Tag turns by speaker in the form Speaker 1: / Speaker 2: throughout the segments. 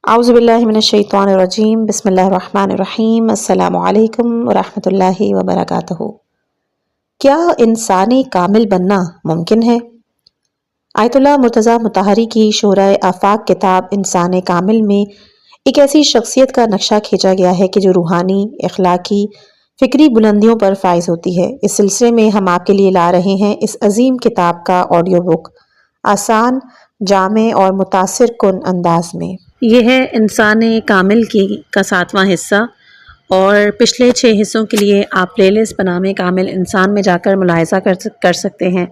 Speaker 1: اعوذ باللہ من الشیطان الرجیم بسم اللہ الرحمن الرحیم السلام علیکم ورحمۃ اللہ وبرکاتہ۔ کیا انسان کامل بننا ممکن ہے؟ آیت اللہ مرتضیٰ مطہری کی شورۂ آفاق کتاب انسان کامل میں ایک ایسی شخصیت کا نقشہ کھینچا گیا ہے کہ جو روحانی، اخلاقی، فکری بلندیوں پر فائز ہوتی ہے۔ اس سلسلے میں ہم آپ کے لیے لا رہے ہیں اس عظیم کتاب کا آڈیو بک آسان، جامع اور متاثر کن انداز میں۔ یہ ہے انسان کامل کا 7واں حصہ، اور پچھلے 6 حصوں کے لیے آپ پلے لسٹ بنام کامل انسان میں جا کر ملاحظہ کر سکتے ہیں۔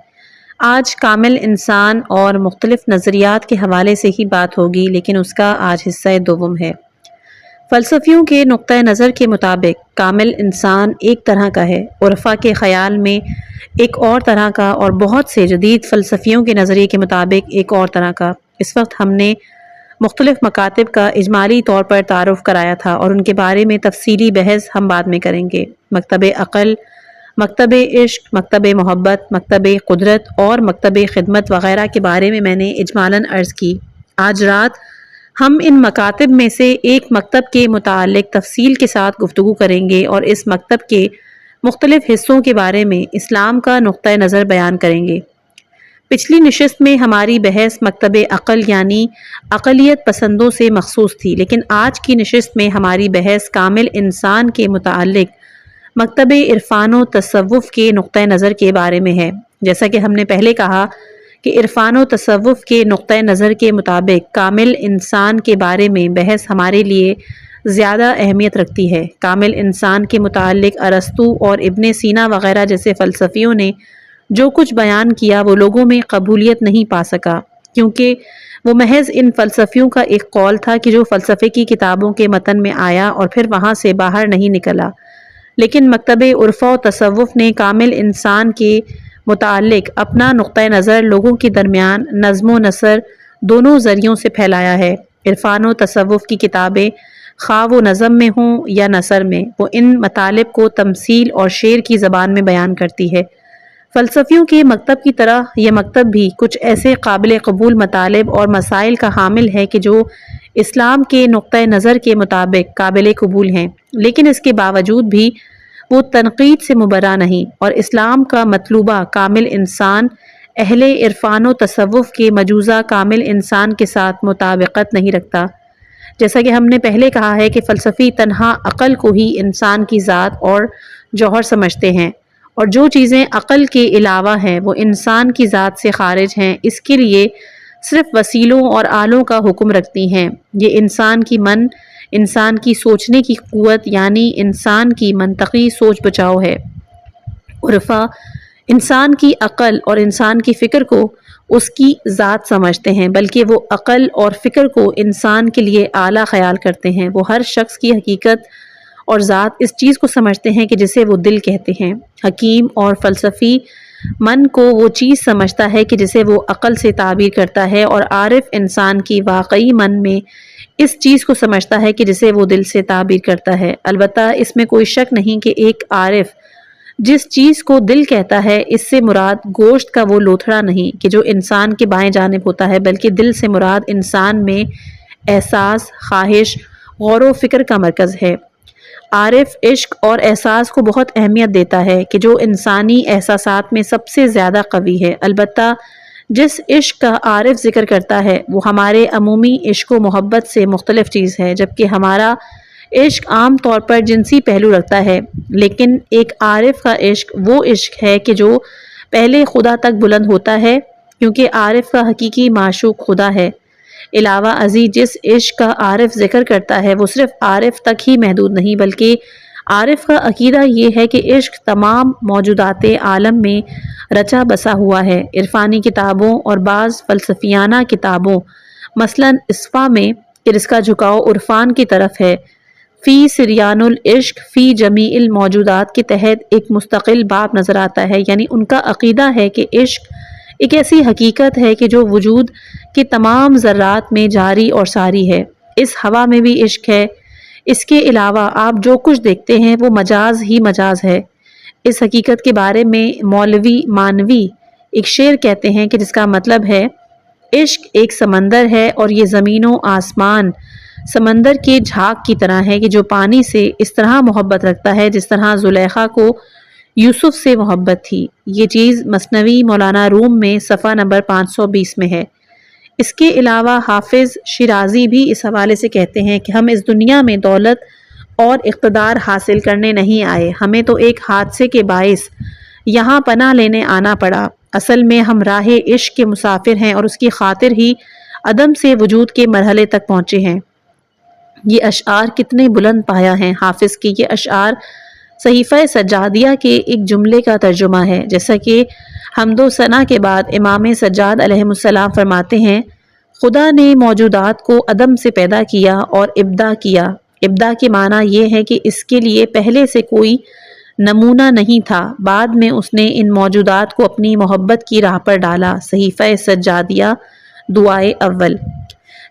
Speaker 1: آج کامل انسان اور مختلف نظریات کے حوالے سے ہی بات ہوگی، لیکن اس کا آج حصہ دوم ہے۔ فلسفیوں کے نقطۂ نظر کے مطابق کامل انسان ایک طرح کا ہے، عرفا کے خیال میں ایک اور طرح کا، اور بہت سے جدید فلسفیوں کے نظریے کے مطابق ایک اور طرح کا۔ اس وقت ہم نے مختلف مکاتب کا اجمالی طور پر تعارف کرایا تھا، اور ان کے بارے میں تفصیلی بحث ہم بعد میں کریں گے۔ مکتب عقل، مکتب عشق، مکتب محبت، مکتب قدرت اور مکتب خدمت وغیرہ کے بارے میں نے اجمالاً عرض کی۔ آج رات ہم ان مکاتب میں سے ایک مکتب کے متعلق تفصیل کے ساتھ گفتگو کریں گے، اور اس مکتب کے مختلف حصوں کے بارے میں اسلام کا نقطۂ نظر بیان کریں گے۔ پچھلی نشست میں ہماری بحث مکتب عقل یعنی عقلیت پسندوں سے مخصوص تھی، لیکن آج کی نشست میں ہماری بحث کامل انسان کے متعلق مکتب عرفان و تصوف کے نقطۂ نظر کے بارے میں ہے۔ جیسا کہ ہم نے پہلے کہا کہ عرفان و تصوف کے نقطۂ نظر کے مطابق کامل انسان کے بارے میں بحث ہمارے لیے زیادہ اہمیت رکھتی ہے۔ کامل انسان کے متعلق ارسطو اور ابن سینا وغیرہ جیسے فلسفیوں نے جو کچھ بیان کیا وہ لوگوں میں قبولیت نہیں پا سکا، کیونکہ وہ محض ان فلسفیوں کا ایک قول تھا کہ جو فلسفے کی کتابوں کے متن میں آیا اور پھر وہاں سے باہر نہیں نکلا۔ لیکن مکتب عرفا و تصوف نے کامل انسان کے متعلق اپنا نقطۂ نظر لوگوں کے درمیان نظم و نثر دونوں ذریعوں سے پھیلایا ہے۔ عرفان و تصوف کی کتابیں خواہ وہ نظم میں ہوں یا نثر میں، وہ ان مطالب کو تمثیل اور شعر کی زبان میں بیان کرتی ہے۔ فلسفیوں کے مکتب کی طرح یہ مکتب بھی کچھ ایسے قابل قبول مطالب اور مسائل کا حامل ہے کہ جو اسلام کے نقطۂ نظر کے مطابق قابل قبول ہیں، لیکن اس کے باوجود بھی وہ تنقید سے مبرا نہیں، اور اسلام کا مطلوبہ کامل انسان اہل عرفان و تصوف کے مجوزہ کامل انسان کے ساتھ مطابقت نہیں رکھتا۔ جیسا کہ ہم نے پہلے کہا ہے کہ فلسفی تنہا عقل کو ہی انسان کی ذات اور جوہر سمجھتے ہیں، اور جو چیزیں عقل کے علاوہ ہیں وہ انسان کی ذات سے خارج ہیں، اس کے لیے صرف وسیلوں اور آلوں کا حکم رکھتی ہیں۔ یہ انسان کی سوچنے کی قوت یعنی انسان کی منطقی سوچ بچاؤ ہے۔ عرفا انسان کی عقل اور انسان کی فکر کو اس کی ذات سمجھتے ہیں، بلکہ وہ عقل اور فکر کو انسان کے لیے اعلیٰ خیال کرتے ہیں۔ وہ ہر شخص کی حقیقت اور ذات اس چیز کو سمجھتے ہیں کہ جسے وہ دل کہتے ہیں۔ حکیم اور فلسفی من کو وہ چیز سمجھتا ہے کہ جسے وہ عقل سے تعبیر کرتا ہے، اور عارف انسان کی واقعی من میں اس چیز کو سمجھتا ہے کہ جسے وہ دل سے تعبیر کرتا ہے۔ البتہ اس میں کوئی شک نہیں کہ ایک عارف جس چیز کو دل کہتا ہے، اس سے مراد گوشت کا وہ لوتھڑا نہیں کہ جو انسان کے بائیں جانب ہوتا ہے، بلکہ دل سے مراد انسان میں احساس، خواہش، غور و فکر کا مرکز ہے۔ عارف عشق اور احساس کو بہت اہمیت دیتا ہے کہ جو انسانی احساسات میں سب سے زیادہ قوی ہے۔ البتہ جس عشق کا عارف ذکر کرتا ہے وہ ہمارے عمومی عشق و محبت سے مختلف چیز ہے، جبکہ ہمارا عشق عام طور پر جنسی پہلو رکھتا ہے، لیکن ایک عارف کا عشق وہ عشق ہے کہ جو پہلے خدا تک بلند ہوتا ہے، کیونکہ عارف کا حقیقی معشوق خدا ہے۔ علاوہ ازیں جس عشق کا عارف ذکر کرتا ہے وہ صرف عارف تک ہی محدود نہیں، بلکہ عارف کا عقیدہ یہ ہے کہ عشق تمام موجودات عالم میں رچا بسا ہوا ہے۔ عرفانی کتابوں اور بعض فلسفیانہ کتابوں مثلاً اصفا میں اس کا جھکاؤ عرفان کی طرف ہے۔ فی سریان العشق فی جمیع الموجودات کے تحت ایک مستقل باب نظر آتا ہے، یعنی ان کا عقیدہ ہے کہ عشق ایک ایسی حقیقت ہے کہ جو وجود کے تمام ذرات میں جاری اور ساری ہے۔ اس ہوا میں بھی عشق ہے۔ اس کے علاوہ آپ جو کچھ دیکھتے ہیں وہ مجاز ہی مجاز ہے۔ اس حقیقت کے بارے میں مولوی مانوی ایک شعر کہتے ہیں کہ جس کا مطلب ہے عشق ایک سمندر ہے اور یہ زمین و آسمان سمندر کے جھاگ کی طرح ہے کہ جو پانی سے اس طرح محبت رکھتا ہے جس طرح زلیخا کو یوسف سے محبت تھی۔ یہ چیز مثنوی مولانا روم میں صفحہ نمبر 520 میں ہے۔ اس کے علاوہ حافظ شیرازی بھی اس حوالے سے کہتے ہیں کہ ہم اس دنیا میں دولت اور اقتدار حاصل کرنے نہیں آئے، ہمیں تو ایک حادثے کے باعث یہاں پناہ لینے آنا پڑا۔ اصل میں ہم راہ عشق کے مسافر ہیں اور اس کی خاطر ہی عدم سے وجود کے مرحلے تک پہنچے ہیں۔ یہ اشعار کتنے بلند پایا ہیں۔ حافظ کی یہ اشعار صحیفہ سجادیہ کے ایک جملے کا ترجمہ ہے، جیسا کہ حمد و ثنا کے بعد امام سجاد علیہ السلام فرماتے ہیں، خدا نے موجودات کو عدم سے پیدا کیا اور ابداع کیا۔ ابداع کے معنی یہ ہے کہ اس کے لیے پہلے سے کوئی نمونہ نہیں تھا، بعد میں اس نے ان موجودات کو اپنی محبت کی راہ پر ڈالا۔ صحیفہ سجادیہ دعائے اول۔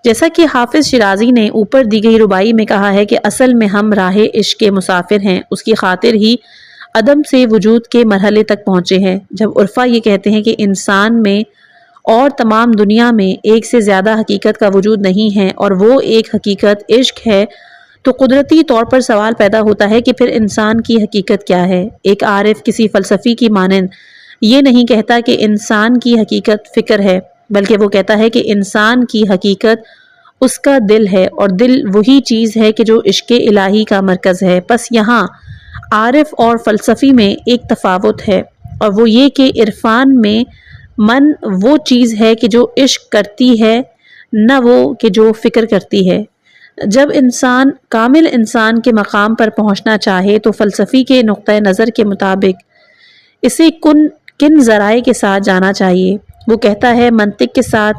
Speaker 1: جیسا کہ حافظ شیرازی نے اوپر دی گئی ربائی میں کہا ہے کہ اصل میں ہم راہ عشق کے مسافر ہیں، اس کی خاطر ہی عدم سے وجود کے مرحلے تک پہنچے ہیں۔ جب عرفا یہ کہتے ہیں کہ انسان میں اور تمام دنیا میں ایک سے زیادہ حقیقت کا وجود نہیں ہے اور وہ ایک حقیقت عشق ہے، تو قدرتی طور پر سوال پیدا ہوتا ہے کہ پھر انسان کی حقیقت کیا ہے؟ ایک عارف کسی فلسفی کی مانند یہ نہیں کہتا کہ انسان کی حقیقت فکر ہے، بلکہ وہ کہتا ہے کہ انسان کی حقیقت اس کا دل ہے، اور دل وہی چیز ہے کہ جو عشق الہی کا مرکز ہے۔ پس یہاں عارف اور فلسفی میں ایک تفاوت ہے، اور وہ یہ کہ عرفان میں من وہ چیز ہے کہ جو عشق کرتی ہے، نہ وہ کہ جو فکر کرتی ہے۔ جب انسان کامل انسان کے مقام پر پہنچنا چاہے تو فلسفی کے نقطۂ نظر کے مطابق اسے کن ذرائع کے ساتھ جانا چاہیے؟ وہ کہتا ہے منطق کے ساتھ،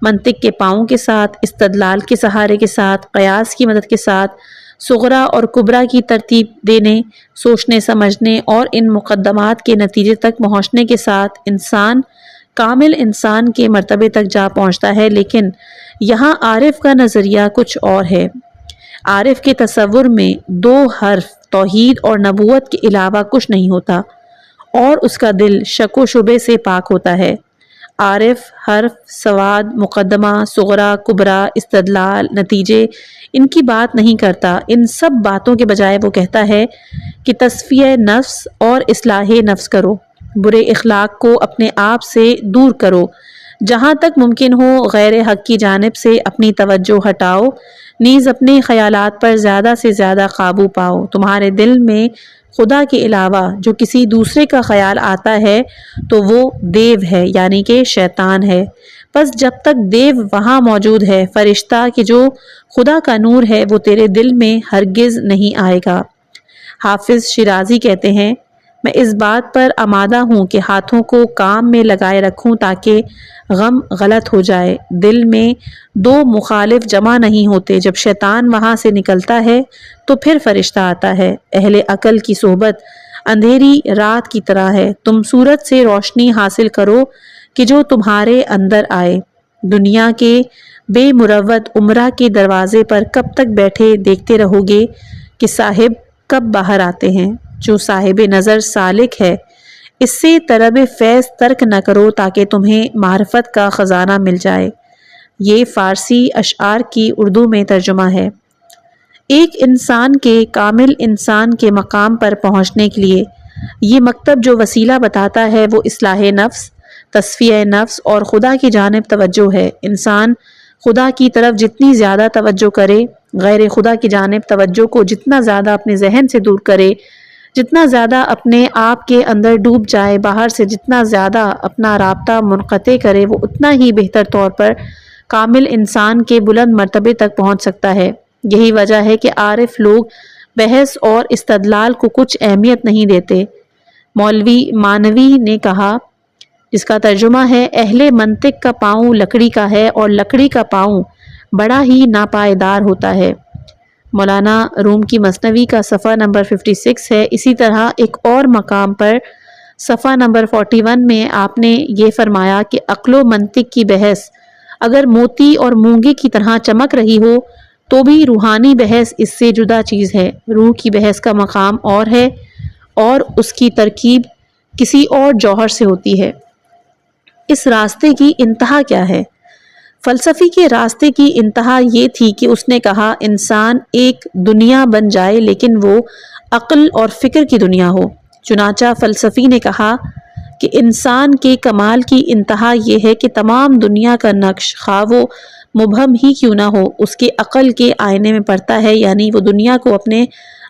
Speaker 1: منطق کے پاؤں کے ساتھ، استدلال کے سہارے کے ساتھ، قیاس کی مدد کے ساتھ، صغرا اور کبرا کی ترتیب دینے، سوچنے سمجھنے اور ان مقدمات کے نتیجے تک پہنچنے کے ساتھ انسان کامل انسان کے مرتبے تک جا پہنچتا ہے۔ لیکن یہاں عارف کا نظریہ کچھ اور ہے۔ عارف کے تصور میں دو حرف توحید اور نبوت کے علاوہ کچھ نہیں ہوتا، اور اس کا دل شک و شبے سے پاک ہوتا ہے۔ عارف حرف، سواد، مقدمہ، صغرا، کبرا، استدلال، نتیجے، ان کی بات نہیں کرتا۔ ان سب باتوں کے بجائے وہ کہتا ہے کہ تصفیہ نفس اور اصلاح نفس کرو، برے اخلاق کو اپنے آپ سے دور کرو، جہاں تک ممکن ہو غیر حق کی جانب سے اپنی توجہ ہٹاؤ، نیز اپنے خیالات پر زیادہ سے زیادہ قابو پاؤ۔ تمہارے دل میں خدا کے علاوہ جو کسی دوسرے کا خیال آتا ہے تو وہ دیو ہے، یعنی کہ شیطان ہے۔ بس جب تک دیو وہاں موجود ہے، فرشتہ کہ جو خدا کا نور ہے وہ تیرے دل میں ہرگز نہیں آئے گا۔ حافظ شیرازی کہتے ہیں، میں اس بات پر آمادہ ہوں کہ ہاتھوں کو کام میں لگائے رکھوں تاکہ غم غلط ہو جائے۔ دل میں دو مخالف جمع نہیں ہوتے، جب شیطان وہاں سے نکلتا ہے تو پھر فرشتہ آتا ہے۔ اہل عقل کی صحبت اندھیری رات کی طرح ہے، تم صورت سے روشنی حاصل کرو کہ جو تمہارے اندر آئے۔ دنیا کے بے مروت عمرہ کے دروازے پر کب تک بیٹھے دیکھتے رہو گے کہ صاحب کب باہر آتے ہیں؟ جو صاحب نظر سالک ہے، اس سے طلب فیض ترک نہ کرو تاکہ تمہیں معرفت کا خزانہ مل جائے۔ یہ فارسی اشعار کی اردو میں ترجمہ ہے۔ ایک انسان کے کامل انسان کے مقام پر پہنچنے کے لیے یہ مکتب جو وسیلہ بتاتا ہے وہ اصلاح نفس، تصفیہ نفس اور خدا کی جانب توجہ ہے۔ انسان خدا کی طرف جتنی زیادہ توجہ کرے، غیر خدا کی جانب توجہ کو جتنا زیادہ اپنے ذہن سے دور کرے، جتنا زیادہ اپنے آپ کے اندر ڈوب جائے، باہر سے جتنا زیادہ اپنا رابطہ منقطع کرے، وہ اتنا ہی بہتر طور پر کامل انسان کے بلند مرتبے تک پہنچ سکتا ہے۔ یہی وجہ ہے کہ عارف لوگ بحث اور استدلال کو کچھ اہمیت نہیں دیتے۔ مولوی مانوی نے کہا، جس کا ترجمہ ہے، اہل منطق کا پاؤں لکڑی کا ہے اور لکڑی کا پاؤں بڑا ہی ناپائیدار ہوتا ہے۔ مولانا روم کی مثنوی کا صفحہ نمبر 56 ہے۔ اسی طرح ایک اور مقام پر صفحہ نمبر 41 میں آپ نے یہ فرمایا کہ عقل و منطق کی بحث اگر موتی اور مونگے کی طرح چمک رہی ہو تو بھی روحانی بحث اس سے جدا چیز ہے۔ روح کی بحث کا مقام اور ہے اور اس کی ترکیب کسی اور جوہر سے ہوتی ہے۔ اس راستے کی انتہا کیا ہے؟ فلسفی کے راستے کی انتہا یہ تھی کہ اس نے کہا انسان ایک دنیا بن جائے لیکن وہ عقل اور فکر کی دنیا ہو۔ چنانچہ فلسفی نے کہا کہ انسان کے کمال کی انتہا یہ ہے کہ تمام دنیا کا نقش خواہ وہ مبہم ہی کیوں نہ ہو اس کے عقل کے آئینے میں پڑتا ہے، یعنی وہ دنیا کو اپنے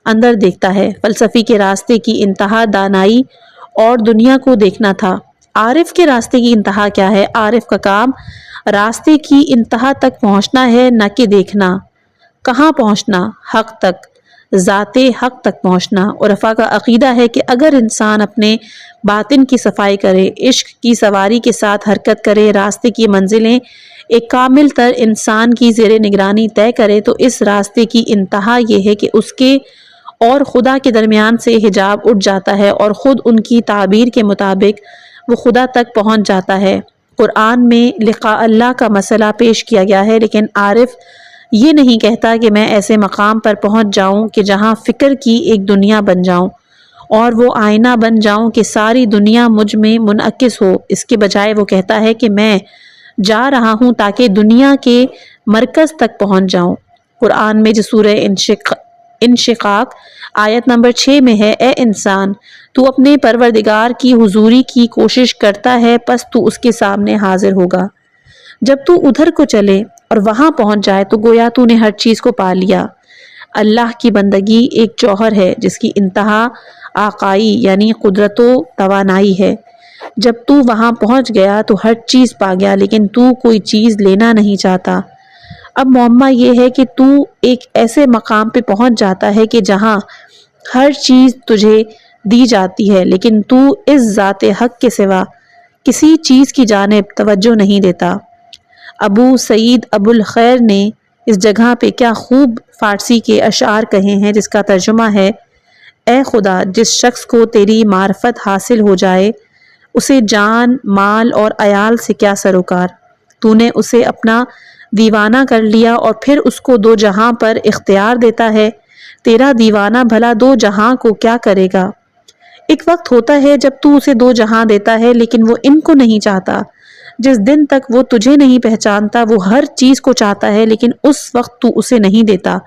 Speaker 1: اندر دیکھتا ہے۔ فلسفی کے راستے کی انتہا دانائی اور دنیا کو دیکھنا تھا۔ عارف کے راستے کی انتہا کیا ہے؟ عارف کا کام راستے کی انتہا تک پہنچنا ہے، نہ کہ دیکھنا۔ کہاں پہنچنا؟ حق تک، ذات حق تک پہنچنا۔ عرفا کا عقیدہ ہے کہ اگر انسان اپنے باطن کی صفائی کرے، عشق کی سواری کے ساتھ حرکت کرے، راستے کی منزلیں ایک کامل تر انسان کی زیر نگرانی طے کرے، تو اس راستے کی انتہا یہ ہے کہ اس کے اور خدا کے درمیان سے حجاب اٹھ جاتا ہے اور خود ان کی تعبیر کے مطابق وہ خدا تک پہنچ جاتا ہے۔ قرآن میں لقاء اللہ کا مسئلہ پیش کیا گیا ہے، لیکن عارف یہ نہیں کہتا کہ میں ایسے مقام پر پہنچ جاؤں کہ جہاں فکر کی ایک دنیا بن جاؤں اور وہ آئینہ بن جاؤں کہ ساری دنیا مجھ میں منعکس ہو۔ اس کے بجائے وہ کہتا ہے کہ میں جا رہا ہوں تاکہ دنیا کے مرکز تک پہنچ جاؤں۔ قرآن میں جو سورہ انشقاق آیت نمبر 6 میں ہے، اے انسان تو اپنے پروردگار کی حضوری کی کوشش کرتا ہے، پس تو اس کے سامنے حاضر ہوگا۔ جب تو ادھر کو چلے اور وہاں پہنچ جائے تو گویا تو نے ہر چیز کو پا لیا۔ اللہ کی بندگی ایک جوہر ہے جس کی انتہا آقائی یعنی قدرت و توانائی ہے۔ جب تو وہاں پہنچ گیا تو ہر چیز پا گیا، لیکن تو کوئی چیز لینا نہیں چاہتا۔ اب معمہ یہ ہے کہ تو ایک ایسے مقام پہ پہنچ جاتا ہے کہ جہاں ہر چیز تجھے دی جاتی ہے، لیکن تو اس ذات حق کے سوا کسی چیز کی جانب توجہ نہیں دیتا۔ ابو سعید ابو الخیر نے اس جگہ پہ کیا خوب فارسی کے اشعار کہے ہیں جس کا ترجمہ ہے، اے خدا جس شخص کو تیری معرفت حاصل ہو جائے اسے جان، مال اور عیال سے کیا سروکار۔ تو نے اسے اپنا دیوانہ کر لیا اور پھر اس کو دو جہاں پر اختیار دیتا ہے۔ تیرا دیوانہ بھلا دو جہاں کو کیا کرے گا؟ ایک وقت ہوتا ہے جب تو اسے دو جہاں دیتا ہے لیکن وہ ان کو نہیں چاہتا۔ جس دن تک وہ تجھے نہیں پہچانتا وہ ہر چیز کو چاہتا ہے، لیکن اس وقت تو اسے نہیں دیتا،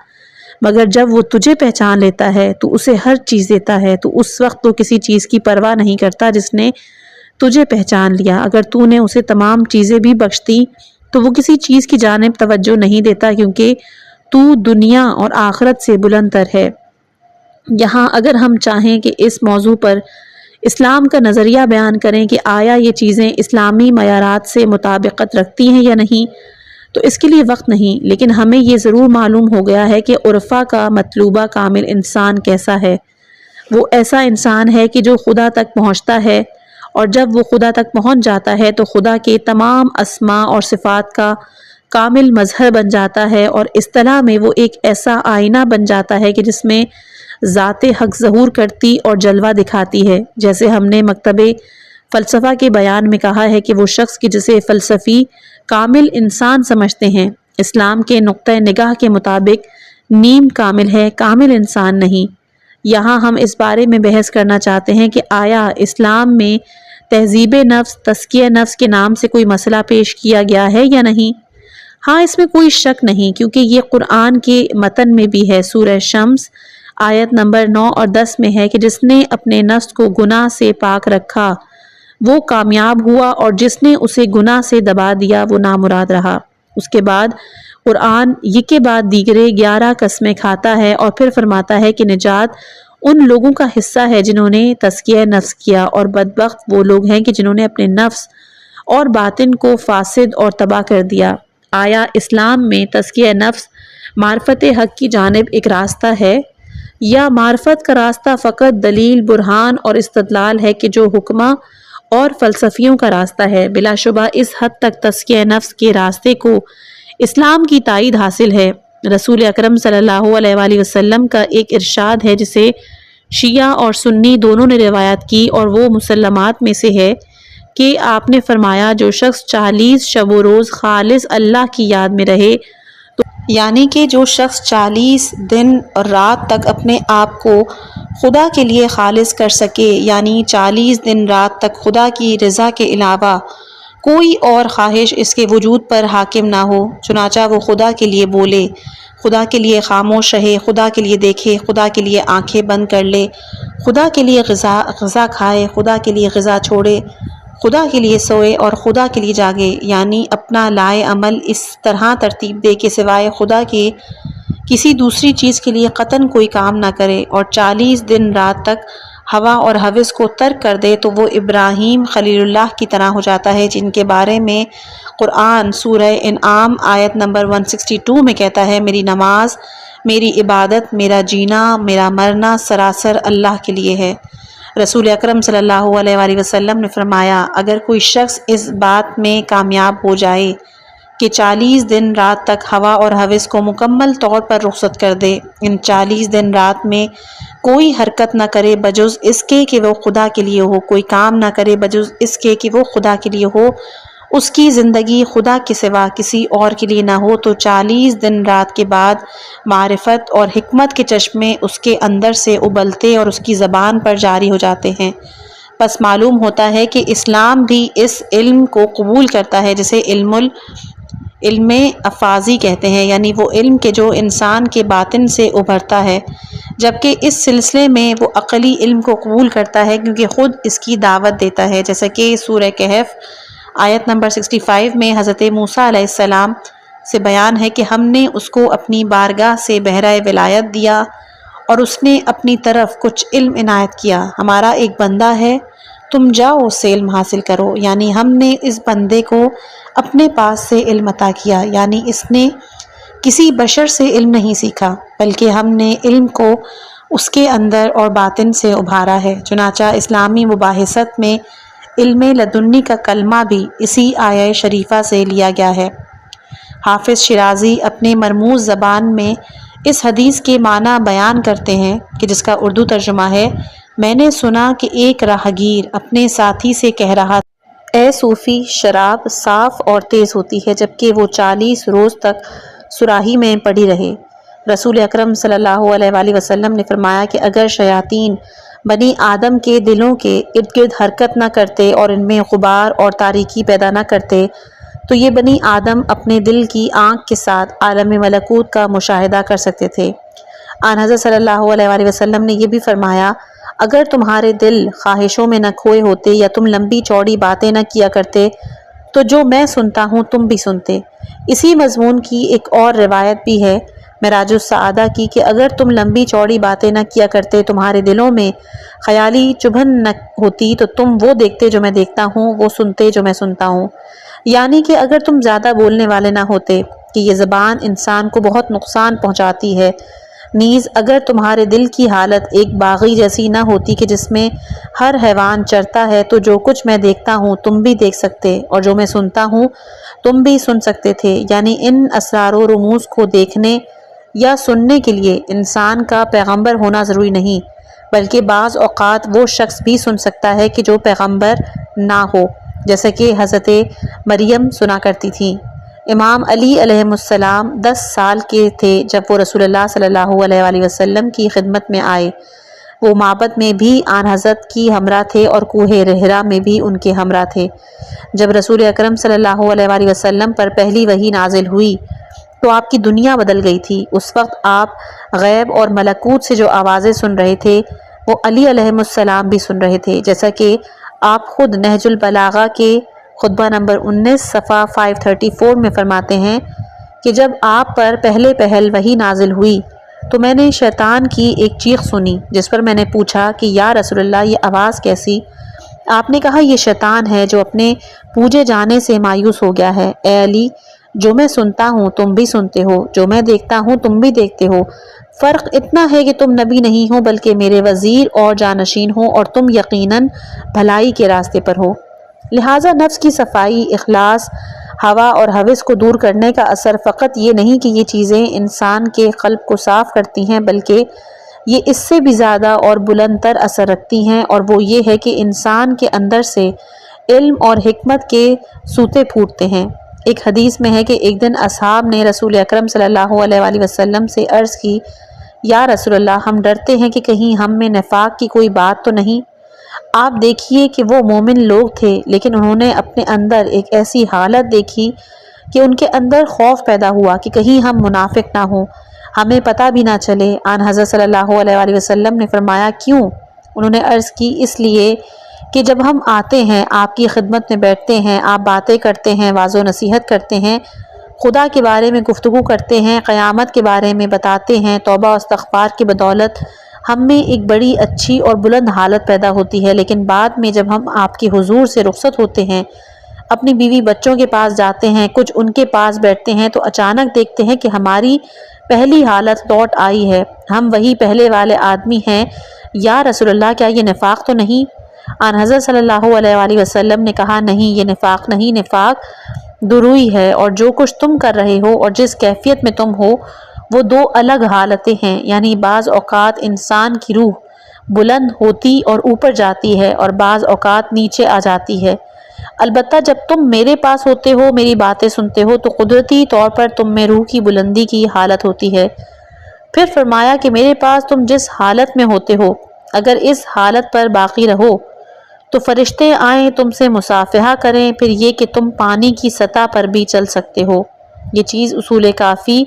Speaker 1: مگر جب وہ تجھے پہچان لیتا ہے تو اسے ہر چیز دیتا ہے۔ تو اس وقت تو کسی چیز کی پرواہ نہیں کرتا جس نے تجھے پہچان لیا۔ اگر تو نے اسے تمام چیزیں بھی بخش دی تو وہ کسی چیز کی جانب توجہ نہیں دیتا، کیونکہ تو دنیا اور آخرت سے بلند تر ہے۔ یہاں اگر ہم چاہیں کہ اس موضوع پر اسلام کا نظریہ بیان کریں کہ آیا یہ چیزیں اسلامی معیارات سے مطابقت رکھتی ہیں یا نہیں، تو اس کے لیے وقت نہیں، لیکن ہمیں یہ ضرور معلوم ہو گیا ہے کہ عرفا کا مطلوبہ کامل انسان کیسا ہے۔ وہ ایسا انسان ہے کہ جو خدا تک پہنچتا ہے، اور جب وہ خدا تک پہنچ جاتا ہے تو خدا کے تمام اسماء اور صفات کا کامل مظہر بن جاتا ہے، اور اصطلاح میں وہ ایک ایسا آئینہ بن جاتا ہے کہ جس میں ذات حق ظہور کرتی اور جلوہ دکھاتی ہے۔ جیسے ہم نے مکتب فلسفہ کے بیان میں کہا ہے کہ وہ شخص کی جسے فلسفی کامل انسان سمجھتے ہیں، اسلام کے نقطہ نگاہ کے مطابق نیم کامل ہے، کامل انسان نہیں۔ یہاں ہم اس بارے میں بحث کرنا چاہتے ہیں کہ آیا اسلام میں تہذیب نفس، تزکیہ نفس کے نام سے کوئی مسئلہ پیش کیا گیا ہے یا نہیں؟ ہاں، اس میں کوئی شک نہیں، کیونکہ یہ قرآن کے متن میں بھی ہے۔ سورہ شمس آیت نمبر 9 اور 10 میں ہے کہ جس نے اپنے نفس کو گناہ سے پاک رکھا وہ کامیاب ہوا، اور جس نے اسے گناہ سے دبا دیا وہ نامراد رہا۔ اس کے بعد قرآن یہ کے بعد دیگرے 11 قسمیں کھاتا ہے اور پھر فرماتا ہے کہ نجات ان لوگوں کا حصہ ہے جنہوں نے تزکیہ نفس کیا، اور بدبخت وہ لوگ ہیں کہ جنہوں نے اپنے نفس اور باطن کو فاسد اور تباہ کر دیا۔ آیا اسلام میں تزکیہ نفس معرفت حق کی جانب ایک راستہ ہے، یا معرفت کا راستہ فقط دلیل، برہان اور استدلال ہے کہ جو حکمہ اور فلسفیوں کا راستہ ہے؟ بلا شبہ اس حد تک تزکیہ نفس کے راستے کو اسلام کی تائید حاصل ہے۔ رسول اکرم صلی اللہ علیہ وآلہ وسلم کا ایک ارشاد ہے جسے شیعہ اور سنی دونوں نے روایت کی، اور وہ مسلمات میں سے ہے کہ آپ نے فرمایا جو شخص 40 شب و روز خالص اللہ کی یاد میں رہے، یعنی کہ جو شخص 40 دن اور رات تک اپنے آپ کو خدا کے لیے خالص کر سکے، یعنی 40 دن رات تک خدا کی رضا کے علاوہ کوئی اور خواہش اس کے وجود پر حاکم نہ ہو، چنانچہ وہ خدا کے لیے بولے، خدا کے لیے خاموش رہے، خدا کے لیے دیکھے، خدا کے لیے آنکھیں بند کر لے، خدا کے لیے غذا کھائے، خدا کے لیے غذا چھوڑے، خدا کے لیے سوئے اور خدا کے لیے جاگے، یعنی اپنا لائے عمل اس طرح ترتیب دے کہ سوائے خدا کے کسی دوسری چیز کے لیے قطعاً کوئی کام نہ کرے، اور 40 دن رات تک ہوا اور ہوس کو ترک کر دے، تو وہ ابراہیم خلیل اللہ کی طرح ہو جاتا ہے، جن کے بارے میں قرآن سورہ انعام آیت نمبر 162 میں کہتا ہے، میری نماز، میری عبادت، میرا جینا، میرا مرنا سراسر اللہ کے لیے ہے۔ رسول اکرم صلی اللہ علیہ وآلہ وسلم نے فرمایا، اگر کوئی شخص اس بات میں کامیاب ہو جائے کہ 40 دن رات تک ہوا اور ہوس کو مکمل طور پر رخصت کر دے، ان 40 دن رات میں کوئی حرکت نہ کرے بجز اس کے کہ وہ خدا کے لیے ہو، کوئی کام نہ کرے بجز اس کے کہ وہ خدا کے لیے ہو، اس کی زندگی خدا کے سوا کسی اور کے لیے نہ ہو، تو 40 دن رات کے بعد معرفت اور حکمت کے چشمے اس کے اندر سے ابلتے اور اس کی زبان پر جاری ہو جاتے ہیں۔ پس معلوم ہوتا ہے کہ اسلام بھی اس علم کو قبول کرتا ہے جسے علم افاضی کہتے ہیں، یعنی وہ علم کہ جو انسان کے باطن سے ابھرتا ہے، جبکہ اس سلسلے میں وہ عقلی علم کو قبول کرتا ہے کیونکہ خود اس کی دعوت دیتا ہے، جیسا کہ سورہ کہف آیت نمبر 65 میں حضرت موسیٰ علیہ السلام سے بیان ہے کہ ہم نے اس کو اپنی بارگاہ سے بحرہ ولایت دیا اور اس نے اپنی طرف کچھ علم عنایت کیا، ہمارا ایک بندہ ہے، تم جاؤ اس سے علم حاصل کرو، یعنی ہم نے اس بندے کو اپنے پاس سے علم عطا کیا، یعنی اس نے کسی بشر سے علم نہیں سیکھا بلکہ ہم نے علم کو اس کے اندر اور باطن سے ابھارا ہے۔ چنانچہ اسلامی مباحثت میں علم لدنی کا کلمہ بھی اسی آیہ شریفہ سے لیا گیا ہے۔ حافظ شیرازی اپنے مرموز زبان میں اس حدیث کے معنی بیان کرتے ہیں کہ جس کا اردو ترجمہ ہے، میں نے سنا کہ ایک راہگیر اپنے ساتھی سے کہہ رہا تھا، اے صوفی، شراب صاف اور تیز ہوتی ہے جبکہ وہ 40 روز تک صراحی میں پڑی رہے۔ رسول اکرم صلی اللہ علیہ وآلہ وسلم نے فرمایا کہ اگر شیاطین بنی آدم کے دلوں کے ارد گرد حرکت نہ کرتے اور ان میں غبار اور تاریکی پیدا نہ کرتے تو یہ بنی آدم اپنے دل کی آنکھ کے ساتھ عالم ملکوت کا مشاہدہ کر سکتے تھے۔ آن حضرت صلی اللہ علیہ وآلہ وسلم نے یہ بھی فرمایا، اگر تمہارے دل خواہشوں میں نہ کھوئے ہوتے یا تم لمبی چوڑی باتیں نہ کیا کرتے تو جو میں سنتا ہوں تم بھی سنتے۔ اسی مضمون کی ایک اور روایت بھی ہے معراج السعادہ کی کہ اگر تم لمبی چوڑی باتیں نہ کیا کرتے، تمہارے دلوں میں خیالی چبھن نہ ہوتی تو تم وہ دیکھتے جو میں دیکھتا ہوں، وہ سنتے جو میں سنتا ہوں، یعنی کہ اگر تم زیادہ بولنے والے نہ ہوتے کہ یہ زبان انسان کو بہت نقصان پہنچاتی ہے، نیز اگر تمہارے دل کی حالت ایک باغی جیسی نہ ہوتی کہ جس میں ہر حیوان چرتا ہے، تو جو کچھ میں دیکھتا ہوں تم بھی دیکھ سکتے اور جو میں سنتا ہوں تم بھی سن سکتے تھے۔ یعنی ان اسرار و رموز کو دیکھنے یا سننے کے لیے انسان کا پیغمبر ہونا ضروری نہیں، بلکہ بعض اوقات وہ شخص بھی سن سکتا ہے کہ جو پیغمبر نہ ہو، جیسا کہ حضرت مریم سنا کرتی تھیں۔ امام علی علیہ السلام 10 سال کے تھے جب وہ رسول اللہ صلی اللہ علیہ وآلہ وسلم کی خدمت میں آئے۔ وہ معبد میں بھی آن حضرت کی ہمراہ تھے اور کوہ رحرا میں بھی ان کے ہمراہ تھے۔ جب رسول اکرم صلی اللہ علیہ وآلہ وسلم پر پہلی وحی نازل ہوئی تو آپ کی دنیا بدل گئی تھی۔ اس وقت آپ غیب اور ملکوت سے جو آوازیں سن رہے تھے وہ علی علیہ السلام بھی سن رہے تھے، جیسا کہ آپ خود نہج البلاغہ کے خطبہ نمبر 19 صفحہ 534 میں فرماتے ہیں کہ جب آپ پر پہل وحی نازل ہوئی تو میں نے شیطان کی ایک چیخ سنی، جس پر میں نے پوچھا کہ یا رسول اللہ یہ آواز کیسی؟ آپ نے کہا یہ شیطان ہے جو اپنے پوجے جانے سے مایوس ہو گیا ہے۔ اے علی، جو میں سنتا ہوں تم بھی سنتے ہو، جو میں دیکھتا ہوں تم بھی دیکھتے ہو، فرق اتنا ہے کہ تم نبی نہیں ہو بلکہ میرے وزیر اور جانشین ہو اور تم یقیناً بھلائی کے راستے پر ہو۔ لہٰذا نفس کی صفائی، اخلاص، ہوا اور ہوس کو دور کرنے کا اثر فقط یہ نہیں کہ یہ چیزیں انسان کے قلب کو صاف کرتی ہیں، بلکہ یہ اس سے بھی زیادہ اور بلند تر اثر رکھتی ہیں، اور وہ یہ ہے کہ انسان کے اندر سے علم اور حکمت کے سوتے پھوٹتے ہیں۔ ایک حدیث میں ہے کہ ایک دن اصحاب نے رسول اکرم صلی اللہ علیہ وآلہ وسلم سے عرض کی، یا رسول اللہ، ہم ڈرتے ہیں کہ کہیں ہم میں نفاق کی کوئی بات تو نہیں؟ آپ دیکھیے کہ وہ مومن لوگ تھے، لیکن انہوں نے اپنے اندر ایک ایسی حالت دیکھی کہ ان کے اندر خوف پیدا ہوا کہ کہیں ہم منافق نہ ہوں، ہمیں پتہ بھی نہ چلے۔ آن حضرت صلی اللہ علیہ وآلہ وسلم نے فرمایا کیوں؟ انہوں نے عرض کی اس لیے کہ جب ہم آتے ہیں آپ کی خدمت میں بیٹھتے ہیں، آپ باتیں کرتے ہیں، واعظ و نصیحت کرتے ہیں، خدا کے بارے میں گفتگو کرتے ہیں، قیامت کے بارے میں بتاتے ہیں، توبہ و استغفار کی بدولت ہم میں ایک بڑی اچھی اور بلند حالت پیدا ہوتی ہے، لیکن بعد میں جب ہم آپ کے حضور سے رخصت ہوتے ہیں، اپنی بیوی بچوں کے پاس جاتے ہیں، کچھ ان کے پاس بیٹھتے ہیں تو اچانک دیکھتے ہیں کہ ہماری پہلی حالت لوٹ آئی ہے، ہم وہی پہلے والے آدمی ہیں۔ یا رسول اللہ کیا یہ نفاق تو نہیں؟ آن حضرت صلی اللہ علیہ وآلہ وسلم نے کہا نہیں، یہ نفاق نہیں، نفاق دروئی ہے، اور جو کچھ تم کر رہے ہو اور جس کیفیت میں تم ہو وہ دو الگ حالتیں ہیں، یعنی بعض اوقات انسان کی روح بلند ہوتی اور اوپر جاتی ہے اور بعض اوقات نیچے آ جاتی ہے۔ البتہ جب تم میرے پاس ہوتے ہو، میری باتیں سنتے ہو تو قدرتی طور پر تم میں روح کی بلندی کی حالت ہوتی ہے۔ پھر فرمایا کہ میرے پاس تم جس حالت میں ہوتے ہو اگر اس حالت پر باقی رہو تو فرشتے آئیں تم سے مصافحہ کریں، پھر یہ کہ تم پانی کی سطح پر بھی چل سکتے ہو۔ یہ چیز اصول کافی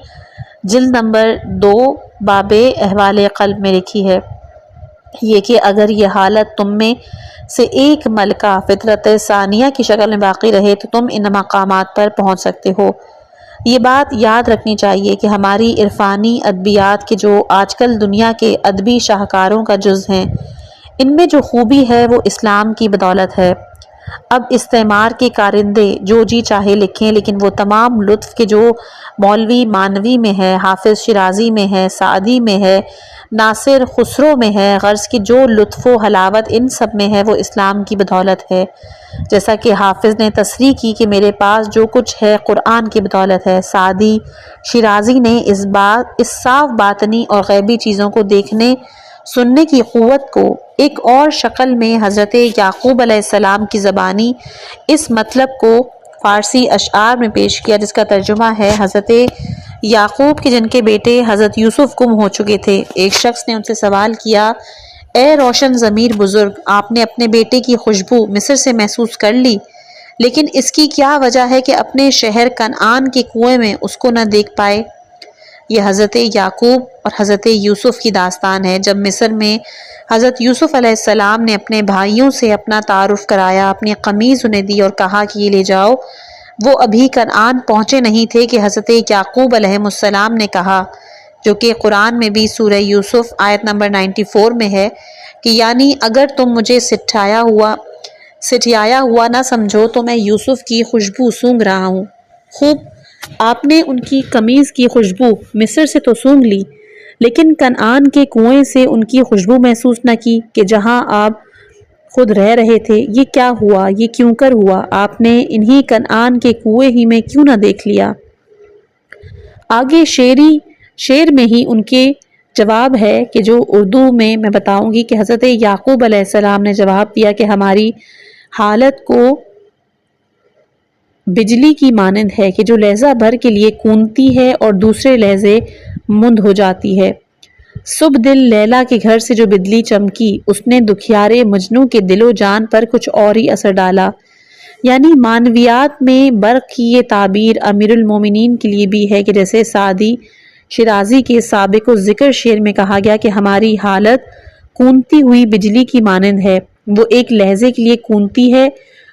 Speaker 1: جلد نمبر 2 باب احوال قلب میں لکھی ہے۔ یہ کہ اگر یہ حالت تم میں سے ایک ملکہ فطرت ثانیہ کی شکل میں باقی رہے تو تم ان مقامات پر پہنچ سکتے ہو۔ یہ بات یاد رکھنی چاہیے کہ ہماری عرفانی ادبیات کے جو آج کل دنیا کے ادبی شاہکاروں کا جز ہیں، ان میں جو خوبی ہے وہ اسلام کی بدولت ہے۔ اب استعمار کے کارندے جو جی چاہے لکھیں، لیکن وہ تمام لطف کے جو مولوی مانوی میں ہے، حافظ شیرازی میں ہے، سعدی میں ہے، ناصر خسرو میں ہے، غرض کی جو لطف و حلاوت ان سب میں ہے وہ اسلام کی بدولت ہے۔ جیسا کہ حافظ نے تصریح کی کہ میرے پاس جو کچھ ہے قرآن کی بدولت ہے، سعدی شیرازی نے اس صاف باطنی اور غیبی چیزوں کو دیکھنے سننے کی قوت کو ایک اور شکل میں حضرت یعقوب علیہ السلام کی زبانی اس مطلب کو فارسی اشعار میں پیش کیا، جس کا ترجمہ ہے حضرت یعقوب کے جن کے بیٹے حضرت یوسف گم ہو چکے تھے۔ ایک شخص نے ان سے سوال کیا، اے روشن ضمیر بزرگ، آپ نے اپنے بیٹے کی خوشبو مصر سے محسوس کر لی، لیکن اس کی کیا وجہ ہے کہ اپنے شہر کنعان کے کنویں میں اس کو نہ دیکھ پائے؟ یہ حضرت یعقوب اور حضرت یوسف کی داستان ہے۔ جب مصر میں حضرت یوسف علیہ السلام نے اپنے بھائیوں سے اپنا تعارف کرایا، اپنی قمیض انہیں دی اور کہا کہ یہ لے جاؤ، وہ ابھی کنعان پہنچے نہیں تھے کہ حضرت یعقوب علیہ السلام نے کہا، جو کہ قرآن میں بھی سورہ یوسف آیت نمبر 94 میں ہے کہ یعنی اگر تم مجھے سٹھیایا ہوا نہ سمجھو تو میں یوسف کی خوشبو سونگھ رہا ہوں۔ خوب، آپ نے ان کی قمیض کی خوشبو مصر سے تو سونگھ لی، لیکن کنعان کے کنویں سے ان کی خوشبو محسوس نہ کی کہ جہاں آپ خود رہ رہے تھے۔ یہ کیا ہوا؟ یہ کیوں کر ہوا؟ آپ نے انہی کنعان کے کنویں ہی میں کیوں نہ دیکھ لیا؟ آگے شعر میں ہی ان کے جواب ہے کہ جو اردو میں بتاؤں گی کہ حضرت یعقوب علیہ السلام نے جواب دیا کہ ہماری حالت کو بجلی کی مانند ہے کہ جو لہجہ بھر کے لیے کونتی ہے اور دوسرے لہجے مند ہو جاتی ہے۔ صبح دل لیلا کے گھر سے جو بجلی چمکی، اس نے دکھیارے مجنوں کے دل و جان پر کچھ اور ہی اثر ڈالا۔ یعنی معنویات میں برق کی یہ تعبیر امیر المومنین کے لیے بھی ہے کہ جیسے سعدی شیرازی کے سابق و ذکر شعر میں کہا گیا کہ ہماری حالت کونتی ہوئی بجلی کی مانند ہے، وہ ایک لہجے کے لیے کونتی ہے،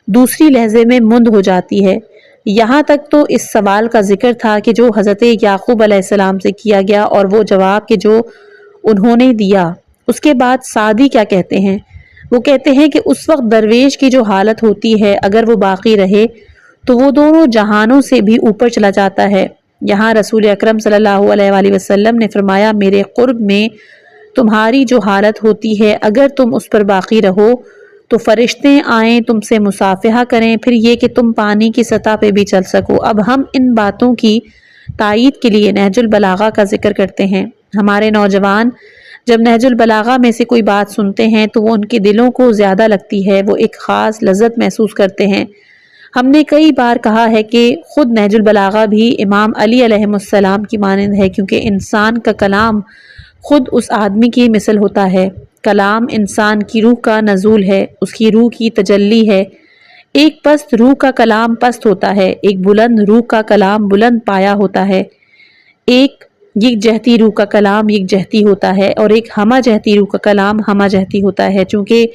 Speaker 1: دوسری لہجے میں مند ہو جاتی ہے۔ یہاں تک تو اس سوال کا ذکر تھا کہ جو حضرت یعقوب علیہ السلام سے کیا گیا اور وہ جواب کہ جو انہوں نے دیا۔ اس کے بعد سعدی کیا کہتے ہیں؟ وہ کہتے ہیں کہ اس وقت درویش کی جو حالت ہوتی ہے اگر وہ باقی رہے تو وہ دونوں جہانوں سے بھی اوپر چلا جاتا ہے۔ یہاں رسول اکرم صلی اللہ علیہ وآلہ وسلم نے فرمایا میرے قرب میں تمہاری جو حالت ہوتی ہے اگر تم اس پر باقی رہو تو فرشتے آئیں تم سے مصافحہ کریں، پھر یہ کہ تم پانی کی سطح پہ بھی چل سکو۔ اب ہم ان باتوں کی تائید کے لیے نہج البلاغہ کا ذکر کرتے ہیں۔ ہمارے نوجوان جب نہج البلاغہ میں سے کوئی بات سنتے ہیں تو وہ ان کے دلوں کو زیادہ لگتی ہے، وہ ایک خاص لذت محسوس کرتے ہیں۔ ہم نے کئی بار کہا ہے کہ خود نہج البلاغہ بھی امام علی علیہ السلام کی مانند ہے، کیونکہ انسان کا کلام خود اس آدمی کی مثل ہوتا ہے۔ کلام انسان کی روح کا نزول ہے، اس کی روح کی تجلی ہے۔ ایک پست روح کا کلام پست ہوتا ہے، ایک بلند روح کا کلام بلند پایا ہوتا ہے، ایک یک جہتی روح کا کلام یک جہتی ہوتا ہے اور ایک ہمہ جہتی روح کا کلام ہمہ جہتی ہوتا ہے۔ چونکہ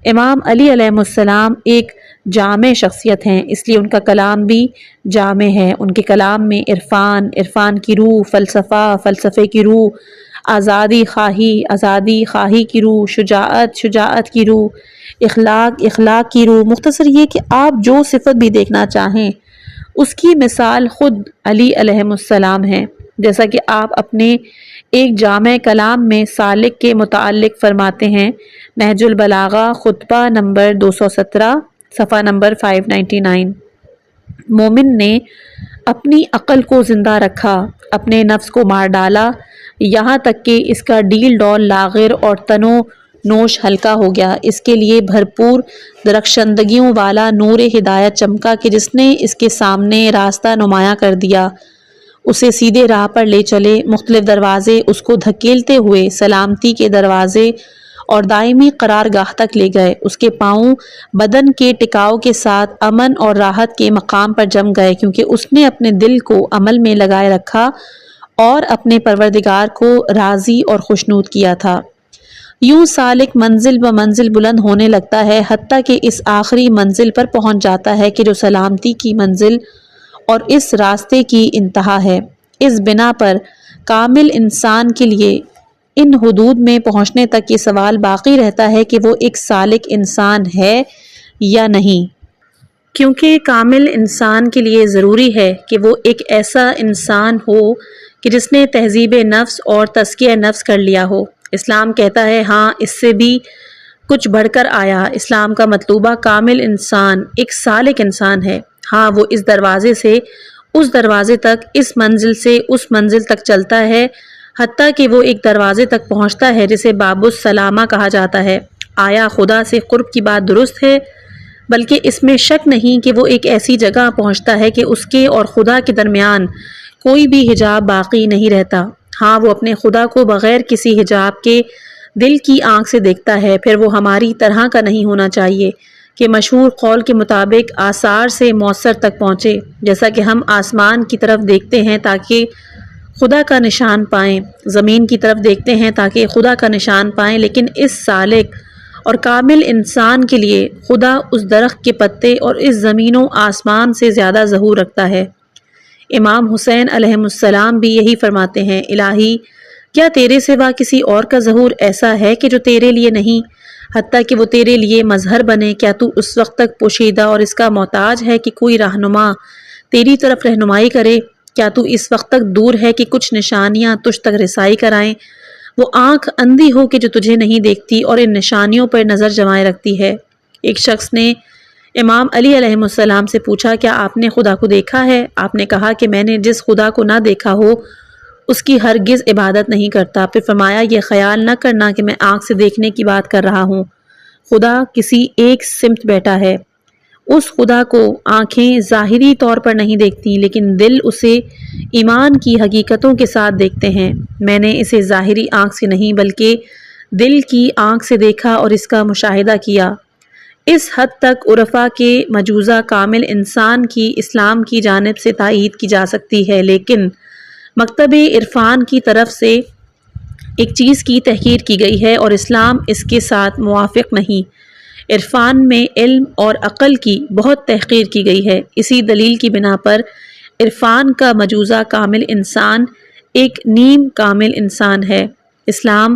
Speaker 1: امام علی علیہ السلام ایک جامع شخصیت ہیں، اس لیے ان کا کلام بھی جامع ہے۔ ان کے کلام میں عرفان، عرفان کی روح، فلسفہ، فلسفے کی روح، آزادی خواہی کی روح، شجاعت کی روح، اخلاق کی روح، مختصر یہ کہ آپ جو صفت بھی دیکھنا چاہیں اس کی مثال خود علی علیہ السلام ہے۔ جیسا کہ آپ اپنے ایک جامع کلام میں سالک کے متعلق فرماتے ہیں، نہج البلاغہ خطبہ نمبر 217 صفحہ نمبر 599، مومن نے اپنی عقل کو زندہ رکھا، اپنے نفس کو مار ڈالا، یہاں تک کہ اس کا ڈیل ڈول لاغر اور تنو نوش ہلکا ہو گیا۔ اس کے لیے بھرپور درخشندگیوں والا نور ہدایت چمکا کہ جس نے اس کے سامنے راستہ نمایاں کر دیا، اسے سیدھے راہ پر لے چلے۔ مختلف دروازے اس کو دھکیلتے ہوئے سلامتی کے دروازے اور دائمی قرار گاہ تک لے گئے۔ اس کے پاؤں بدن کے ٹکاؤ کے ساتھ امن اور راحت کے مقام پر جم گئے، کیونکہ اس نے اپنے دل کو عمل میں لگائے رکھا اور اپنے پروردگار کو راضی اور خوشنود کیا تھا۔ یوں سالک منزل بہ منزل بلند ہونے لگتا ہے، حتیٰ کہ اس آخری منزل پر پہنچ جاتا ہے کہ جو سلامتی کی منزل اور اس راستے کی انتہا ہے۔ اس بنا پر کامل انسان کے لیے ان حدود میں پہنچنے تک یہ سوال باقی رہتا ہے کہ وہ ایک سالک انسان ہے یا نہیں، کیونکہ کامل انسان کے لیے ضروری ہے کہ وہ ایک ایسا انسان ہو کہ جس نے تہذیب نفس اور تزکیہ نفس کر لیا ہو۔ اسلام کہتا ہے ہاں اس سے بھی کچھ بڑھ کر آیا، اسلام کا مطلوبہ کامل انسان ایک سالک انسان ہے۔ ہاں وہ اس دروازے سے اس دروازے تک، اس منزل سے اس منزل تک چلتا ہے، حتیٰ کہ وہ ایک دروازے تک پہنچتا ہے جسے باب السلامہ کہا جاتا ہے۔ آیا خدا سے قرب کی بات درست ہے؟ بلکہ اس میں شک نہیں کہ وہ ایک ایسی جگہ پہنچتا ہے کہ اس کے اور خدا کے درمیان کوئی بھی حجاب باقی نہیں رہتا۔ ہاں وہ اپنے خدا کو بغیر کسی حجاب کے دل کی آنکھ سے دیکھتا ہے، پھر وہ ہماری طرح کا نہیں ہونا چاہیے کہ مشہور قول کے مطابق آثار سے موثر تک پہنچے، جیسا کہ ہم آسمان کی طرف دیکھتے ہیں تاکہ خدا کا نشان پائیں، زمین کی طرف دیکھتے ہیں تاکہ خدا کا نشان پائیں، لیکن اس سالک اور کامل انسان کے لیے خدا اس درخت کے پتے اور اس زمین و آسمان سے زیادہ ظہور رکھتا ہے۔ امام حسین علیہ السلام بھی یہی فرماتے ہیں، الہی کیا تیرے سوا کسی اور کا ظہور ایسا ہے کہ جو تیرے لیے نہیں، حتیٰ کہ وہ تیرے لیے مظہر بنے؟ کیا تو اس وقت تک پوشیدہ اور اس کا محتاج ہے کہ کوئی رہنما تیری طرف رہنمائی کرے؟ کیا تو اس وقت تک دور ہے کہ کچھ نشانیاں تجھ تک رسائی کرائیں؟ وہ آنکھ اندھی ہو کہ جو تجھے نہیں دیکھتی اور ان نشانیوں پر نظر جمائے رکھتی ہے۔ ایک شخص نے امام علی علیہ السلام سے پوچھا، کیا آپ نے خدا کو دیکھا ہے؟ آپ نے کہا کہ میں نے جس خدا کو نہ دیکھا ہو اس کی ہرگز عبادت نہیں کرتا۔ پھر فرمایا، یہ خیال نہ کرنا کہ میں آنکھ سے دیکھنے کی بات کر رہا ہوں، خدا کسی ایک سمت بیٹھا ہے۔ اس خدا کو آنکھیں ظاہری طور پر نہیں دیکھتی، لیکن دل اسے ایمان کی حقیقتوں کے ساتھ دیکھتے ہیں۔ میں نے اسے ظاہری آنکھ سے نہیں بلکہ دل کی آنکھ سے دیکھا اور اس کا مشاہدہ کیا۔ اس حد تک عرفا کے مجوزہ کامل انسان کی اسلام کی جانب سے تائید کی جا سکتی ہے، لیکن مکتب عرفان کی طرف سے ایک چیز کی تحقیر کی گئی ہے اور اسلام اس کے ساتھ موافق نہیں۔ عرفان میں علم اور عقل کی بہت تحقیر کی گئی ہے۔ اسی دلیل کی بنا پر عرفان کا مجوزہ کامل انسان ایک نیم کامل انسان ہے۔ اسلام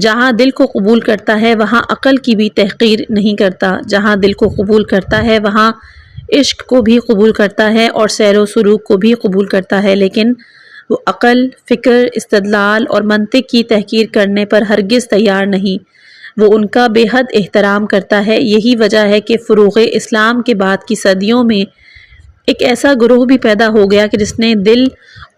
Speaker 1: جہاں دل کو قبول کرتا ہے وہاں عقل کی بھی تحقیر نہیں کرتا، جہاں دل کو قبول کرتا ہے وہاں عشق کو بھی قبول کرتا ہے اور سیر و سلوک کو بھی قبول کرتا ہے، لیکن وہ عقل، فکر، استدلال اور منطق کی تحقیر کرنے پر ہرگز تیار نہیں۔ وہ ان کا بے حد احترام کرتا ہے۔ یہی وجہ ہے کہ فروغ اسلام کے بعد کی صدیوں میں ایک ایسا گروہ بھی پیدا ہو گیا کہ جس نے دل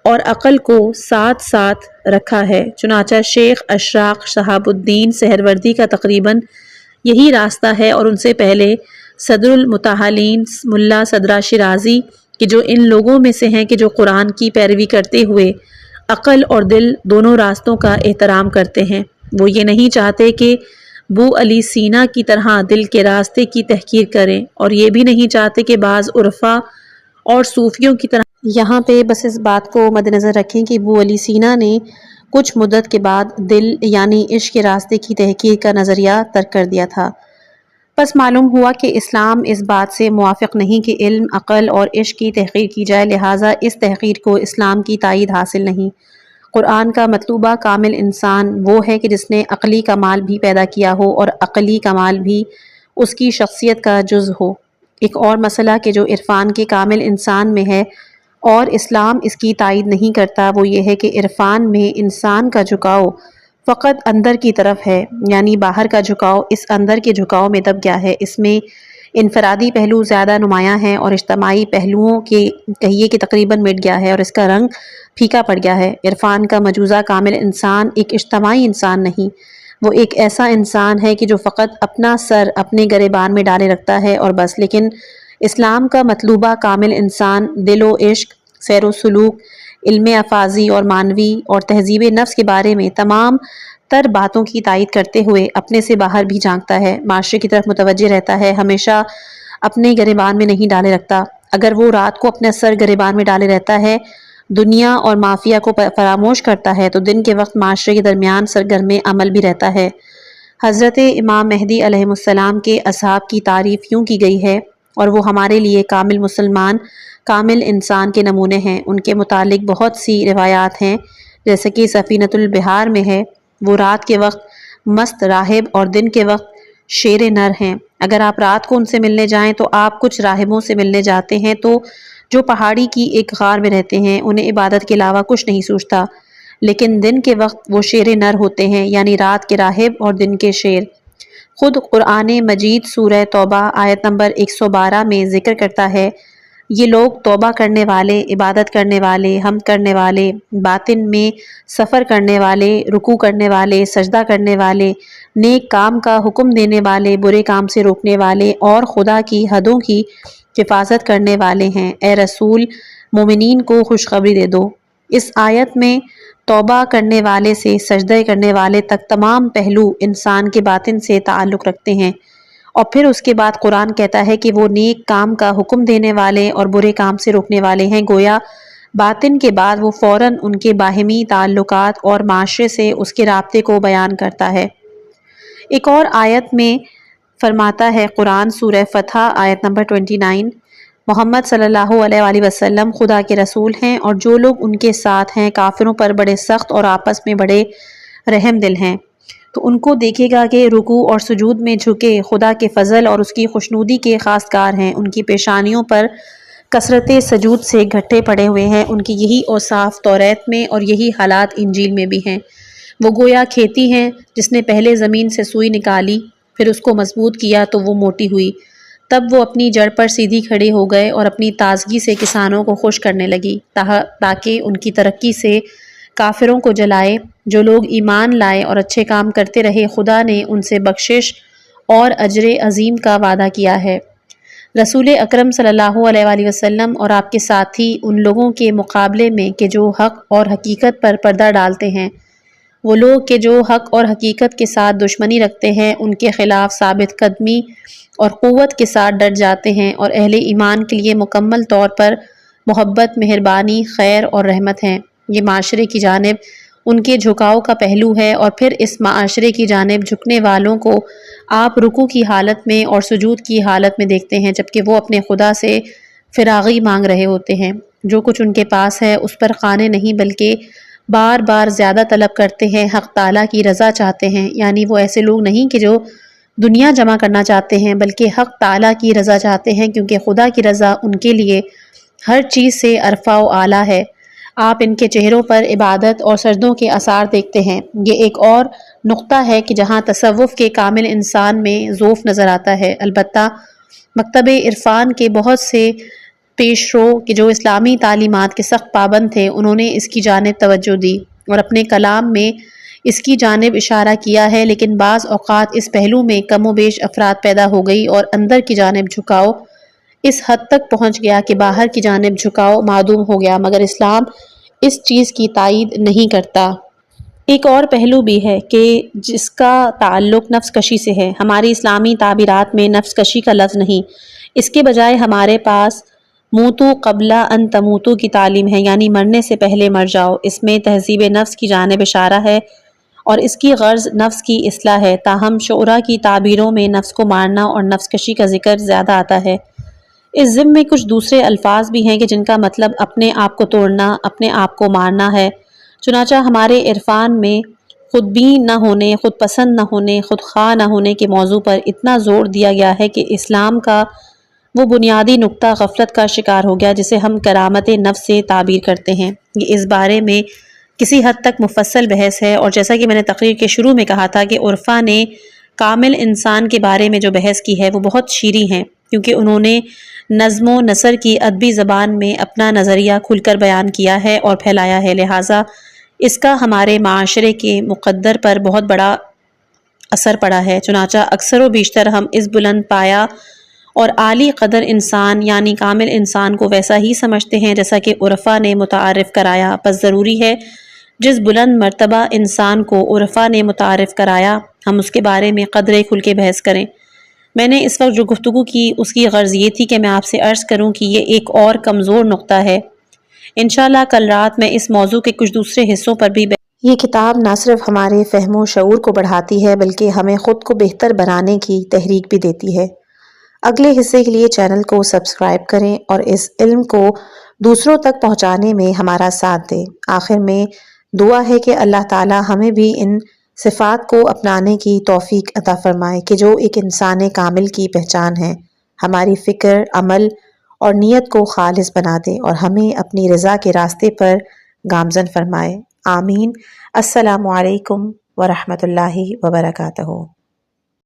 Speaker 1: اور عقل کو ساتھ ساتھ رکھا ہے۔ چنانچہ شیخ اشراق شہاب الدین سہروردی کا تقریباً یہی راستہ ہے، اور ان سے پہلے صدر المتحالین ملا صدرہ شیرازی کہ جو ان لوگوں میں سے ہیں کہ جو قرآن کی پیروی کرتے ہوئے عقل اور دل دونوں راستوں کا احترام کرتے ہیں۔ وہ یہ نہیں چاہتے کہ بو علی سینا کی طرح دل کے راستے کی تحقیر کریں، اور یہ بھی نہیں چاہتے کہ بعض عرفا اور صوفیوں کی طرح۔ یہاں پہ بس اس بات کو مد نظر رکھیں کہ بو علی سینا نے کچھ مدت کے بعد دل یعنی عشق کے راستے کی تحقیر کا نظریہ ترک کر دیا تھا۔ بس معلوم ہوا کہ اسلام اس بات سے موافق نہیں کہ علم، عقل اور عشق کی تحقیر کی جائے، لہٰذا اس تحقیر کو اسلام کی تائید حاصل نہیں۔ قرآن کا مطلوبہ کامل انسان وہ ہے کہ جس نے عقلی کمال بھی پیدا کیا ہو اور عقلی کمال بھی اس کی شخصیت کا جز ہو۔ ایک اور مسئلہ کہ جو عرفان کے کامل انسان میں ہے اور اسلام اس کی تائید نہیں کرتا، وہ یہ ہے کہ عرفان میں انسان کا جھکاؤ فقط اندر کی طرف ہے، یعنی باہر کا جھکاؤ اس اندر کے جھکاؤ میں دب گیا ہے۔ اس میں انفرادی پہلو زیادہ نمایاں ہے اور اجتماعی پہلوؤں کے کہیے کہ تقریباً مٹ گیا ہے اور اس کا رنگ پھیکا پڑ گیا ہے۔ عرفان کا مجوزہ کامل انسان ایک اجتماعی انسان نہیں، وہ ایک ایسا انسان ہے کہ جو فقط اپنا سر اپنے گریبان میں ڈالے رکھتا ہے اور بس۔ لیکن اسلام کا مطلوبہ کامل انسان دل و عشق، سیر و سلوک، علم افاضی اور معنوی اور تہذیب نفس کے بارے میں تمام تر باتوں کی تائید کرتے ہوئے اپنے سے باہر بھی جھانکتا ہے، معاشرے کی طرف متوجہ رہتا ہے، ہمیشہ اپنے گریبان میں نہیں ڈالے رکھتا۔ اگر وہ رات کو اپنا سر گریبان میں ڈالے رہتا ہے، دنیا اور مافیا کو فراموش کرتا ہے، تو دن کے وقت معاشرے کے درمیان سرگرم عمل بھی رہتا ہے۔ حضرت امام مہدی علیہ السلام کے اصحاب کی تعریف یوں کی گئی ہے، اور وہ ہمارے لیے کامل مسلمان، کامل انسان کے نمونے ہیں۔ ان کے متعلق بہت سی روایات ہیں، جیسے کہ سفینۃ البحار میں ہے، وہ رات کے وقت مست راہب اور دن کے وقت شیر نر ہیں۔ اگر آپ رات کو ان سے ملنے جائیں تو آپ کچھ راہبوں سے ملنے جاتے ہیں تو جو پہاڑی کی ایک غار میں رہتے ہیں، انہیں عبادت کے علاوہ کچھ نہیں سوچتا، لیکن دن کے وقت وہ شیر نر ہوتے ہیں، یعنی رات کے راہب اور دن کے شیر۔ خود قرآن مجید سورہ توبہ آیت نمبر 112 میں ذکر کرتا ہے، یہ لوگ توبہ کرنے والے، عبادت کرنے والے، حمد کرنے والے، باطن میں سفر کرنے والے، رکوع کرنے والے، سجدہ کرنے والے، نیک کام کا حکم دینے والے، برے کام سے روکنے والے اور خدا کی حدوں کی حفاظت کرنے والے ہیں۔ اے رسول، مومنین کو خوشخبری دے دو۔ اس آیت میں توبہ کرنے والے سے سجدہ کرنے والے تک تمام پہلو انسان کے باطن سے تعلق رکھتے ہیں، اور پھر اس کے بعد قرآن کہتا ہے کہ وہ نیک کام کا حکم دینے والے اور برے کام سے روکنے والے ہیں۔ گویا باطن کے بعد وہ فوراً ان کے باہمی تعلقات اور معاشرے سے اس کے رابطے کو بیان کرتا ہے۔ ایک اور آیت میں فرماتا ہے قرآن سورہ فتح آیت نمبر 29، محمد صلی اللہ علیہ وآلہ وسلم خدا کے رسول ہیں اور جو لوگ ان کے ساتھ ہیں کافروں پر بڑے سخت اور آپس میں بڑے رحم دل ہیں۔ تو ان کو دیکھے گا کہ رکوع اور سجود میں جھکے خدا کے فضل اور اس کی خوشنودی کے خاص کار ہیں، ان کی پیشانیوں پر کثرت سجود سے گھٹے پڑے ہوئے ہیں۔ ان کی یہی اوصاف توریت میں اور یہی حالات انجیل میں بھی ہیں۔ وہ گویا کھیتی ہیں جس نے پہلے زمین سے سوئی نکالی، پھر اس کو مضبوط کیا تو وہ موٹی ہوئی، تب وہ اپنی جڑ پر سیدھی کھڑے ہو گئے اور اپنی تازگی سے کسانوں کو خوش کرنے لگی، تاکہ ان کی ترقی سے کافروں کو جلائے۔ جو لوگ ایمان لائے اور اچھے کام کرتے رہے، خدا نے ان سے بخشش اور اجر عظیم کا وعدہ کیا ہے۔ رسول اکرم صلی اللہ علیہ وآلہ وسلم اور آپ کے ساتھی ان لوگوں کے مقابلے میں کہ جو حق اور حقیقت پر پردہ ڈالتے ہیں، وہ لوگ کہ جو حق اور حقیقت کے ساتھ دشمنی رکھتے ہیں، ان کے خلاف ثابت قدمی اور قوت کے ساتھ ڈٹ جاتے ہیں، اور اہل ایمان کے لیے مکمل طور پر محبت، مہربانی، خیر اور رحمت ہیں۔ یہ معاشرے کی جانب ان کے جھکاؤ کا پہلو ہے، اور پھر اس معاشرے کی جانب جھکنے والوں کو آپ رکوع کی حالت میں اور سجود کی حالت میں دیکھتے ہیں، جبکہ وہ اپنے خدا سے فراغی مانگ رہے ہوتے ہیں۔ جو کچھ ان کے پاس ہے اس پر قانے نہیں، بلکہ بار بار زیادہ طلب کرتے ہیں، حق تعالیٰ کی رضا چاہتے ہیں۔ یعنی وہ ایسے لوگ نہیں کہ جو دنیا جمع کرنا چاہتے ہیں، بلکہ حق تعالیٰ کی رضا چاہتے ہیں، کیونکہ خدا کی رضا ان کے لیے ہر چیز سے ارفع و اعلیٰ ہے۔ آپ ان کے چہروں پر عبادت اور سجدوں کے آثار دیکھتے ہیں۔ یہ ایک اور نقطہ ہے کہ جہاں تصوف کے کامل انسان میں ذوف نظر آتا ہے۔ البتہ مکتب عرفان کے بہت سے پیش رو کہ جو اسلامی تعلیمات کے سخت پابند تھے، انہوں نے اس کی جانب توجہ دی اور اپنے کلام میں اس کی جانب اشارہ کیا ہے، لیکن بعض اوقات اس پہلو میں کم و بیش افراد پیدا ہو گئی اور اندر کی جانب جھکاؤ اس حد تک پہنچ گیا کہ باہر کی جانب جھکاؤ معدوم ہو گیا، مگر اسلام اس چیز کی تائید نہیں کرتا۔ ایک اور پہلو بھی ہے کہ جس کا تعلق نفس کشی سے ہے۔ ہماری اسلامی تعبیرات میں نفس کشی کا لفظ نہیں، اس کے بجائے ہمارے پاس موتو قبل ان تموتو کی تعلیم ہے، یعنی مرنے سے پہلے مر جاؤ۔ اس میں تہذیب نفس کی جانب اشارہ ہے اور اس کی غرض نفس کی اصلاح ہے، تاہم شعراء کی تعبیروں میں نفس کو مارنا اور نفس کشی کا ذکر زیادہ آتا ہے۔ اس ضمن میں کچھ دوسرے الفاظ بھی ہیں کہ جن کا مطلب اپنے آپ کو توڑنا، اپنے آپ کو مارنا ہے۔ چنانچہ ہمارے عرفان میں خود بین نہ ہونے، خود پسند نہ ہونے، خود خواہ نہ ہونے کے موضوع پر اتنا زور دیا گیا ہے کہ اسلام کا وہ بنیادی نقطہ غفلت کا شکار ہو گیا جسے ہم کرامت نفس سے تعبیر کرتے ہیں۔ یہ اس بارے میں کسی حد تک مفصل بحث ہے، اور جیسا کہ میں نے تقریر کے شروع میں کہا تھا کہ عرفا نے کامل انسان کے بارے میں جو بحث کی ہے وہ بہت شیریں ہیں، کیونکہ انہوں نے نظم و نثر کی ادبی زبان میں اپنا نظریہ کھل کر بیان کیا ہے اور پھیلایا ہے، لہٰذا اس کا ہمارے معاشرے کے مقدر پر بہت بڑا اثر پڑا ہے۔ چنانچہ اکثر و بیشتر ہم اس بلند پایا اور عالی قدر انسان یعنی کامل انسان کو ویسا ہی سمجھتے ہیں جیسا کہ عرفا نے متعارف کرایا۔ بس ضروری ہے جس بلند مرتبہ انسان کو عرفا نے متعارف کرایا ہم اس کے بارے میں قدرے کھل کے بحث کریں۔ میں نے اس وقت جو گفتگو کی اس کی غرض یہ تھی کہ میں آپ سے عرض کروں کہ یہ ایک اور کمزور نقطہ ہے۔ انشاءاللہ کل رات میں اس موضوع کے کچھ دوسرے حصوں پر بھی یہ کتاب نہ صرف ہمارے فہم و شعور کو بڑھاتی ہے بلکہ ہمیں خود کو بہتر بنانے کی تحریک بھی دیتی ہے۔ اگلے حصے کے لیے چینل کو سبسکرائب کریں اور اس علم کو دوسروں تک پہنچانے میں ہمارا ساتھ دیں۔ آخر میں دعا ہے کہ اللہ تعالی ہمیں بھی ان صفات کو اپنانے کی توفیق عطا فرمائے کہ جو ایک انسان کامل کی پہچان ہے، ہماری فکر، عمل اور نیت کو خالص بنا دے اور ہمیں اپنی رضا کے راستے پر گامزن فرمائے۔ آمین۔ السلام علیکم ورحمۃ اللہ وبرکاتہ۔